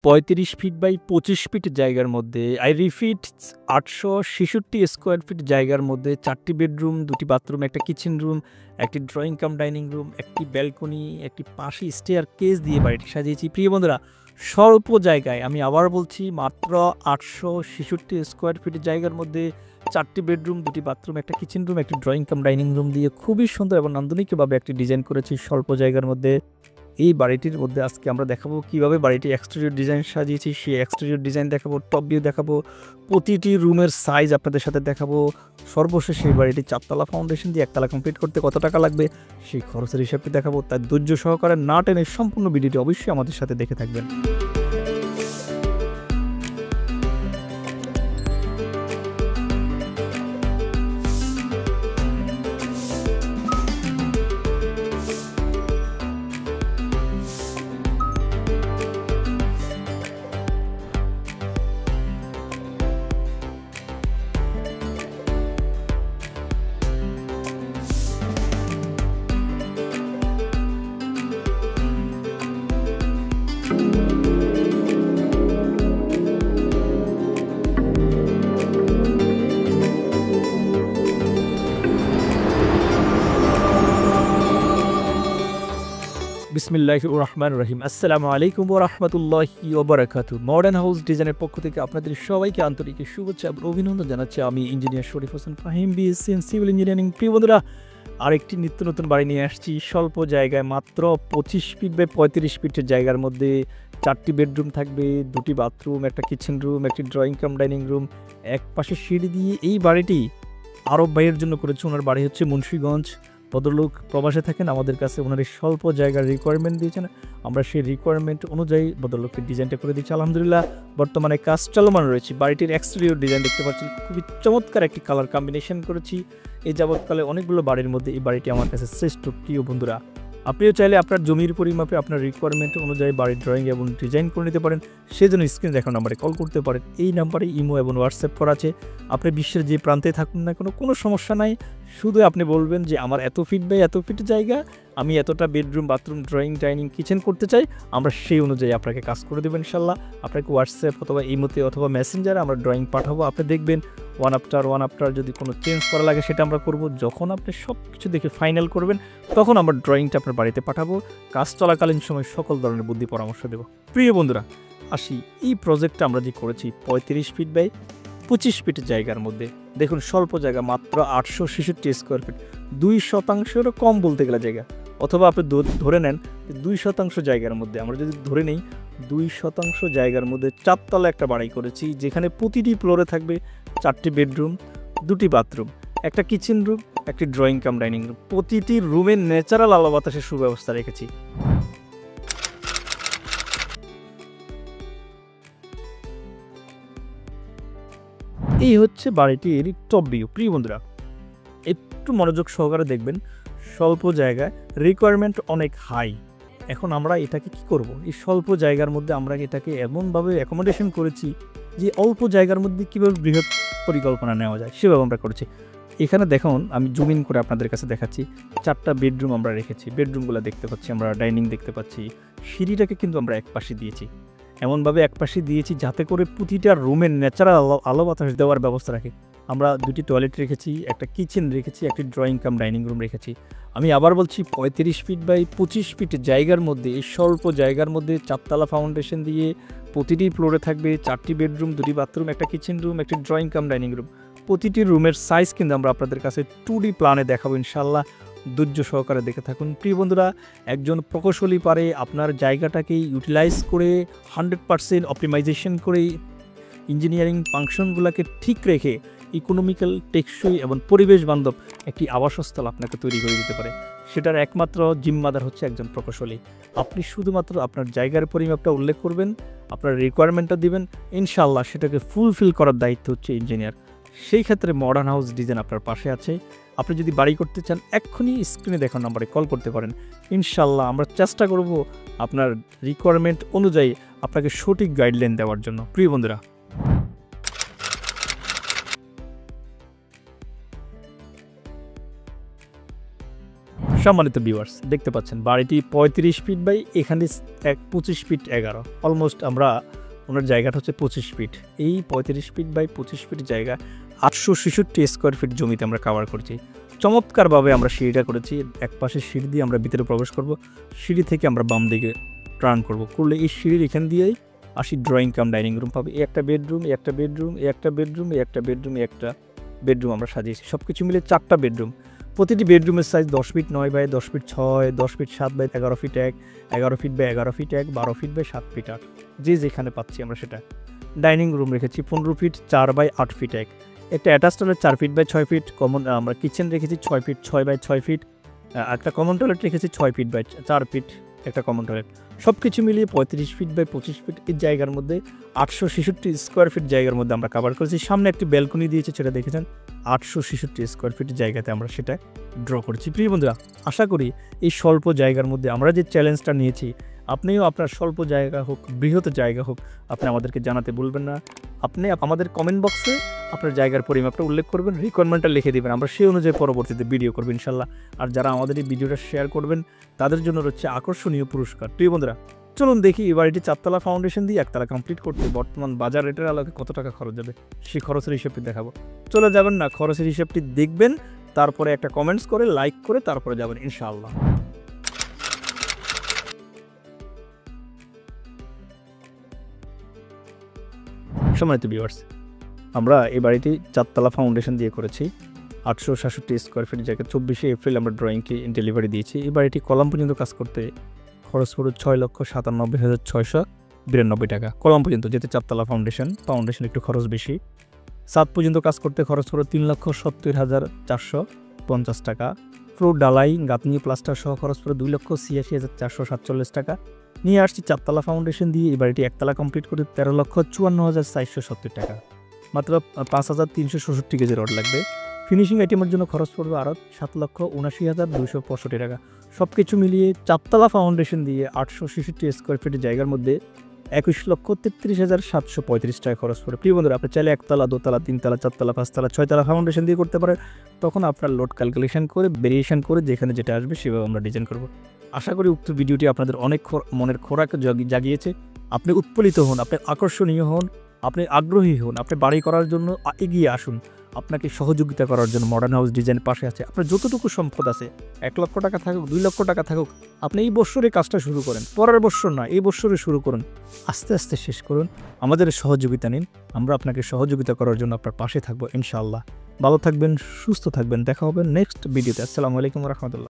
৩৫ feet by ২৫ fit জায়গার মধ্যে I repeat ৮৬৬ square feet জায়গার মধ্যে ৪টি বেডরুম, ২টি বাথরুম, একটা কিচেন রুম, একটি ড্রয়িং কাম ডাইনিং রুম, একটি ব্যালকনি, একটি পাশে স্টেয়ার কেস দিয়ে বাড়িটি সাজিয়েছি। প্রিয় বন্ধুরা, স্বল্প জায়গায়, আমি আবার বলছি, মাত্র ৮৬৬ স্কোয়ার ফিট জায়গার মধ্যে ৪টি বেডরুম, ২টি বাথরুম, একটা কিচেন রুম, একটি ড্রয়িং কাম ডাইনিং রুম দিয়ে খুবই সুন্দর এবং নান্দনিকভাবে একটি ডিজাইন করেছি স্বল্প জায়গার মধ্যে। এই বাড়িটির মধ্যে আজকে আমরা দেখাবো কিভাবে বাড়িটি এক্সটেরিয়র ডিজাইন সাজিয়েছি, সেই এক্সটেরিয়র ডিজাইন দেখাবো, টপ ভিউ দেখাবো, প্রতিটি রুমের সাইজ আপনাদের সাথে দেখাবো। সর্বশেষ সেই বাড়িটি 4তলা ফাউন্ডেশন দিয়ে 1তলা কমপ্লিট করতে কত টাকা লাগবে সেই খরচের হিসাবটি দেখাবো। তাই ধৈর্য সহকারে না টেনে সম্পূর্ণ ভিডিওটি অবশ্যই আমাদের সাথে দেখে থাকবেন। বিসমিল্লাহির রহমানির রহিম। আসসালামু আলাইকুম ওয়া রাহমাতুল্লাহি ওয়া বারাকাতুহু। মডার্ন হাউস ডিজাইনের পক্ষ থেকে আপনাদের সবাইকে আন্তরিক শুভেচ্ছা এবং অভিনন্দন জানাচ্ছি। আমি engineer Sharif Hossain Fahim, BSc in civil engineering. প্রিয় বন্ধুরা, আরেকটি নিত্য নতুন বাড়ি নিয়ে আসছি স্বল্প জায়গায়, মাত্র 25 ফিট বাই 35 ফিটের জায়গার মধ্যে 4টি বেডরুম থাকবে, 2টি বাথরুম, একটা কিচেন রুম, একটি ড্রয়িং কাম ডাইনিং রুম, এক পাশে সিঁড়ি দিয়ে। এই বাড়িটি আরব ভাইয়ের জন্য করেছে। ওনার বাড়ি হচ্ছে মুন্সিগঞ্জ। ভদ্রলোক প্রবাসে থাকেন, আমাদের কাছে ওনার এই স্বল্প জায়গার রিকোয়ারমেন্ট দিয়েছেন। আমরা সেই রিকোয়ারমেন্ট অনুযায়ী ভদ্রলোকের ডিজাইনটা করে দিচ্ছি। আলহামদুলিল্লাহ, বর্তমানে কাজ চলমান রয়েছে। বাড়িটির এক্সটেরিয়র ডিজাইন দেখতে পাচ্ছেন, খুবই চমৎকার একটি কালার কম্বিনেশন করেছি। এই যাবৎকালে অনেকগুলো বাড়ির মধ্যে এই বাড়িটি আমার কাছে শ্রেষ্ঠ। প্রিয় বন্ধুরা, আপনিও চাইলে আপনার জমির পরিমাপে আপনার রিকোয়ারমেন্ট অনুযায়ী বাড়ির ড্রয়িং এবং ডিজাইন করে নিতে পারেন। সেজন্য স্ক্রিনে দেখানো নাম্বারে কল করতে পারেন। এই নাম্বারে ইমো এবং হোয়াটসঅ্যাপ করা আছে। আপনি বিশ্বের যে প্রান্তে থাকুন না কোনো সমস্যা নাই। শুধু আপনি বলবেন যে আমার এত ফিট বাই এত ফিট জায়গা, আমি এতটা bedroom, bathroom, drawing, dining, kitchen করতে চাই। আমরা সেই অনুযায়ী আপনাকে কাজ করে দেবেন ইনশাল্লাহ। আপনাকে হোয়াটসঅ্যাপ অথবা ইমোতে অথবা মেসেঞ্জারে আমরা ড্রয়িং পাঠাবো। আপনি দেখবেন ওয়ান আফটার যদি কোনো চেঞ্জ করা লাগে সেটা আমরা করব। যখন আপনি সব কিছু দেখে ফাইনাল করবেন তখন আমরা ড্রয়িংটা আপনার বাড়িতে পাঠাবো। কাজ চলাকালীন সময় সকল ধরনের বুদ্ধি পরামর্শ দেব। প্রিয় বন্ধুরা, আসি এই প্রজেক্টটা আমরা যে করেছি 35 ফিট বাই 25 ফিটের জায়গার মধ্যে। দেখুন, স্বল্প জায়গা, মাত্র 866 স্কোয়ার ফিট, 2%-এরও কম বলতে গেলে জায়গা। অথবা আপনি ধরে নেন 2% জায়গার মধ্যে, আমরা যদি ধরে নেই 2% জায়গার মধ্যে 4তলা একটা বাড়ি করেছি, যেখানে প্রতিটি ফ্লোরে থাকবে 4টি বেডরুম, 2টি বাথরুম, একটা কিচেন রুম, একটি ড্রয়িং কাম ডাইনিং রুম। প্রতিটি রুমে ন্যাচারাল আলো বাতাসের সুব্যবস্থা রেখেছি। এই হচ্ছে বাড়িটির টপ ভিউ। প্রিয় বন্ধুরা, একটু মনোযোগ সহকারে দেখবেন। স্বল্প জায়গায় রিকোয়ারমেন্ট অনেক হাই। এখন আমরা এটাকে কি করব? এই স্বল্প জায়গার মধ্যে আমরা এটাকে এমনভাবে অ্যাকোমোডেশন করেছি যে অল্প জায়গার মধ্যে কীভাবে বৃহৎ পরিকল্পনা নেওয়া যায় সেভাবে আমরা করেছি। এখানে দেখুন, আমি জুম ইন করে আপনাদের কাছে দেখাচ্ছি। 4টা বেডরুম আমরা রেখেছি, বেডরুমগুলো দেখতে পাচ্ছি, আমরা ডাইনিং দেখতে পাচ্ছি। সিঁড়িটাকে কিন্তু আমরা একপাশে দিয়েছি, এমনভাবে একপাশে দিয়েছি যাতে করে প্রতিটা রুমের ন্যাচারাল আলো বাতাস দেওয়ার ব্যবস্থা রাখে। আমরা 2টি টয়লেট রেখেছি, একটা কিচেন রেখেছি, একটি ড্রয়িং কাম ডাইনিং রুম রেখেছি। আমি আবার বলছি, 35 ফিট বাই 25 ফিট জায়গার মধ্যে, এই স্বল্প জায়গার মধ্যে 4তলা ফাউন্ডেশন দিয়ে প্রতিটি ফ্লোরে থাকবে 4টি বেডরুম, 2টি বাথরুম, একটা কিচেন রুম, একটি ড্রয়িং কাম ডাইনিং রুম। প্রতিটি রুমের সাইজ কিন্তু আমরা আপনাদের কাছে 2D প্ল্যানে দেখাবো ইনশাল্লাহ। ধৈর্য সহকারে দেখে থাকুন। প্রিয় বন্ধুরা, একজন প্রকৌশলী পারে আপনার জায়গাটাকে ইউটিলাইজ করে 100% অপটিমাইজেশন করে ইঞ্জিনিয়ারিং ফাংশনগুলোকে ঠিক রেখে ইকোনমিক্যাল, টেকসই এবং পরিবেশ বান্ধব একটি আবাসস্থল আপনাকে তৈরি করে দিতে পারে। সেটার একমাত্র জিম্মাদার হচ্ছে একজন প্রকৌশলী। আপনি শুধুমাত্র আপনার জায়গার পরিমাপটা উল্লেখ করবেন, আপনার রিকোয়ারমেন্টটা দিবেন, ইনশাআল্লাহ সেটাকে ফুলফিল করার দায়িত্ব হচ্ছে ইঞ্জিনিয়ার। সেই ক্ষেত্রে মডার্ন হাউস ডিজাইন আপনার পাশে আছে। আপনি যদি বাড়ি করতে চান, এক্ষুনি স্ক্রিনে দেখানো নাম্বারে কল করতে পারেন। ইনশাআল্লাহ আমরা চেষ্টা করব আপনার রিকোয়ারমেন্ট অনুযায়ী আপনাকে সঠিক গাইডলাইন দেওয়ার জন্য। প্রিয় বন্ধুরা, সম্মানিত ভিউয়ার্স, দেখতে পাচ্ছেন বাড়িটি 35 ফিট বাই এখানে 25 ফিট 11, অলমোস্ট আমরা ওনার জায়গাটা হচ্ছে 25 ফিট। এই 35 ফিট বাই 25 ফিট জায়গা 866 স্কোয়ার ফিট জমিতে আমরা কাভার করছি। চমৎকারভাবে আমরা সিঁড়িটা করেছি। এক পাশে সিঁড়ি দিয়ে আমরা ভিতরে প্রবেশ করব, সিঁড়ি থেকে আমরা বাম দিকে টার্ন করলে এই সিঁড়ির এখান দিয়েই আসি ড্রয়িং কাম ডাইনিং রুম পাবে। একটা বেডরুম, একটা বেডরুম, একটা বেডরুম, একটা বেডরুম, একটা বেডরুম আমরা সাজিয়েছি। সব কিছু মিলে 4টা বেডরুম। প্রতিটি বেডরুমের size 10 feet 9 by 10 feet 6, 10 feet 7 by 11 feet 1, 11 feet by 11 feet 1, 12 feet by 7 feet 8, যে যেখানে পাচ্ছি আমরা সেটা। ডাইনিং রুম রেখেছি 15 ফিট 4 বাই 8 ফিট 1, একটা attach toilet 4 feet by 6 feet, common আমরা কিচেন রেখেছি 6 ফিট 6 বাই 6 ফিট, একটা কমন টয়লেট রেখেছি 6 ফিট বাই 4 ফিট, একটা কমন টয়লেট। সব কিছু মিলিয়ে 35 ফিট বাই 25 ফিট এই জায়গার মধ্যে 866 স্কোয়ার ফিট জায়গার মধ্যে আমরা কাভার করেছি। সামনে একটি ব্যালকনি দিয়েছে, সেটা দেখেছেন। 866 স্কোয়ার ফিট জায়গাতে আমরা সেটা ড্র করেছি। প্রিয় বন্ধুরা, আশা করি এই স্বল্প জায়গার মধ্যে আমরা যে চ্যালেঞ্জটা নিয়েছি, আপনিও আপনার স্বল্প জায়গা হোক, বৃহৎ জায়গা হোক, আপনি আমাদেরকে জানাতে ভুলবেন না। আপনি আমাদের কমেন্ট বক্সে আপনার জায়গার পরিমাপটা উল্লেখ করবেন, রিকোয়ারমেন্টটা লিখে দেবেন, আমরা সেই অনুযায়ী পরবর্তীতে ভিডিও করবো ইনশাল্লাহ। আর যারা আমাদের এই ভিডিওটা শেয়ার করবেন তাদের জন্য রয়েছে আকর্ষণীয় পুরস্কার। প্রিয় বন্ধুরা, চলুন দেখি এই বাড়িটি 4তলা ফাউন্ডেশন দিয়ে 1তলা কমপ্লিট করতে বর্তমান বাজার রেটের আলোকে কত টাকা খরচ যাবে, সেই খরচের হিসাবটি দেখাবো। চলে যাবেন না, খরচের হিসাবটি দেখবেন, তারপরে একটা কমেন্টস করে লাইক করে তারপরে যাবেন ইনশাআল্লাহ। সম্মানিত ভিউয়ার্স, আমরা এই বাড়িটি 4তলা ফাউন্ডেশন দিয়ে করেছি। 866 স্কোয়ার ফিট জায়গা 24শে এপ্রিল আমরা ড্রয়িংটি ডেলিভারি দিয়েছি। এই বাড়িটি কলাম পর্যন্ত কাজ করতে খরচ পড়ে 6,97,692 টাকা। কলাম পর্যন্ত, যেতে 4তলা ফাউন্ডেশন একটু খরচ বেশি। ছাদ পর্যন্ত কাজ করতে খরচ পড়ে 3,70,450 টাকা। ফ্লোর ডালাই গাঁথনি প্লাস্টার সহ খরচ পড়ে 2,86,447 টাকা। নিয়ে আসছি 4তলা ফাউন্ডেশন দিয়ে এই বাড়িটি 1তলা কমপ্লিট করে 13,54,470 টাকা। মাত্র 5,366 কেজি রড লাগবে। ফিনিশিং আইটেমের জন্য খরচ পড়বে আরও 7,79,265 টাকা। সব কিছু মিলিয়ে 4তলা ফাউন্ডেশন দিয়ে 866 স্কোয়ার ফিটের জায়গার মধ্যে 21,33,735 টাকা খরচ পড়ে। প্রিয় বন্ধুরা, আপনি চাইলে 1তলা 2তলা 3তলা 4তলা 5তলা 6তলা ফাউন্ডেশন দিয়ে করতে পারেন। তখন আপনার লোড ক্যালকুলেশন করে ভেরিয়েশন করে যেখানে যেটা আসবে সেভাবে আমরা ডিজাইন করব। আশা করি উক্ত ভিডিওটি আপনাদের অনেক মনের খোরাক জাগিয়েছে। আপনি উৎফুল্লিত হন, আপনি আকর্ষণীয় হন, আপনি আগ্রহী হন, আপনি বাড়ি করার জন্য এগিয়ে আসুন। আপনাকে সহযোগিতা করার জন্য মডার্ন হাউস ডিজাইন পাশে আছে। আপনার যতটুকু সম্পদ আছে, 1 লক্ষ টাকা থাকুক 2 লক্ষ টাকা থাকুক, আপনি এই বৎসরে কাজটা শুরু করেন, পরের বৎসর না, এই বৎসরে শুরু করুন, আস্তে আস্তে শেষ করুন। আমাদের সহযোগিতা নিন, আমরা আপনাকে সহযোগিতা করার জন্য আপনার পাশে থাকবো ইনশাআল্লাহ। ভালো থাকবেন, সুস্থ থাকবেন, দেখা হবে নেক্সট ভিডিওতে। আসসালামু আলাইকুম ওয়া রাহমাতুল্লাহ।